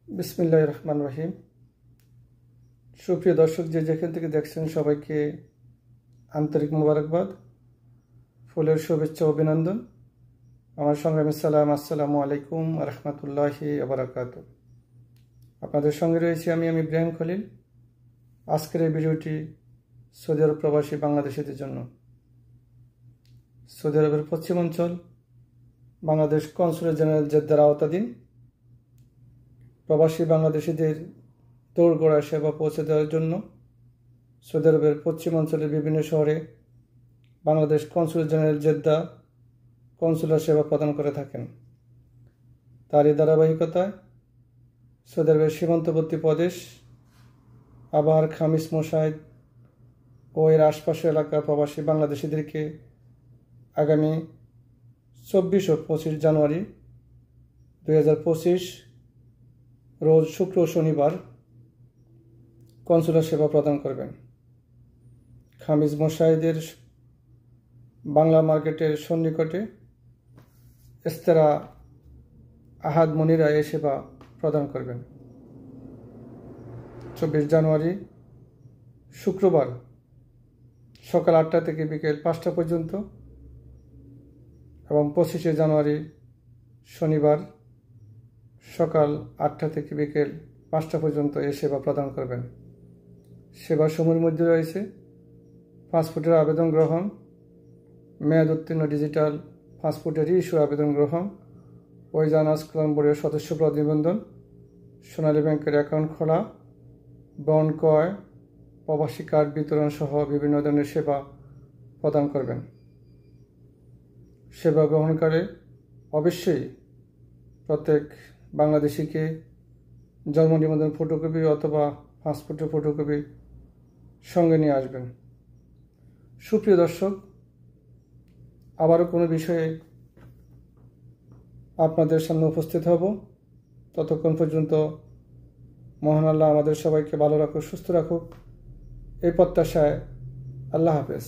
বিসমিল্লাহির রহমানির রহিম। সুপ্রিয় দর্শক, যে যেখান থেকে দেখছেন সবাইকে আন্তরিক মোবারকবাদ, ফুলের শুভেচ্ছা অভিনন্দন। আমার সংগ্রামী সালাম, আসসালামু আলাইকুম রহমতুল্লাহি ওবারাকাতুহু। আপনাদের সঙ্গে রয়েছি আমি ইব্রাহিম খলিল। আজকের এই ভিডিওটি সৌদি আরব প্রবাসী বাংলাদেশিদের জন্য। সৌদি আরবের পশ্চিমাঞ্চল বাংলাদেশ কনসুলেট জেনারেল জেদ্দার আওতাধীন প্রবাসী বাংলাদেশিদের দৌড়গোড়া সেবা পৌঁছে দেওয়ার জন্য সৌদি আরবের পশ্চিমাঞ্চলের বিভিন্ন শহরে Bangladesh consulate general Jeddah consular সেবা প্রদান করে থাকেন। তারই ধারাবাহিকতায় সৌদি আরবের সীমান্তবর্তী প্রদেশ আবার খামিস মোশাহিদ ও এর আশপাশের এলাকার প্রবাসী বাংলাদেশিদেরকে আগামী 24 ও 25 জানুয়ারি 2025 রোজ শুক্র ও শনিবার কনসুলার সেবা প্রদান করবেন। খামিস মোশাহিদের বাংলা মার্কেটের সন্নিকটে ইস্তেরা আহাদ মনিরা এই সেবা প্রদান করবেন। 24 জানুয়ারি শুক্রবার সকাল 8টা থেকে বিকেল 5টা পর্যন্ত এবং 25 জানুয়ারি শনিবার সকাল 8টা থেকে বিকেল 5টা পর্যন্ত এই সেবা প্রদান করবেন। সেবাসমূহের মধ্যে রয়েছে পাসপোর্টের আবেদন গ্রহণ, মেয়াদ উত্তীর্ণ ডিজিটাল পাসপোর্টের ইস্যু আবেদন গ্রহণ, ওইজানাস কল্যাণ বোর্ডের সদস্যপদ নিবন্ধন, সোনালী ব্যাংকের অ্যাকাউন্ট খোলা, বন্ড ক্রয়, প্রবাসী কার্ড বিতরণ সহ বিভিন্ন ধরনের সেবা প্রদান করবেন। সেবা গ্রহণকালে অবশ্যই প্রত্যেক বাংলাদেশিকে জন্ম নিবন্ধন ফটোকপি অথবা পাসপোর্টের ফটোকপি সঙ্গে নিয়ে আসবেন। সুপ্রিয় দর্শক, আবারও কোনো বিষয়ে আপনাদের সামনে উপস্থিত হব। ততক্ষণ পর্যন্ত মহান আল্লাহ আমাদের সবাইকে ভালো রাখুক, সুস্থ রাখুক, এই প্রত্যাশায় আল্লাহ হাফেজ।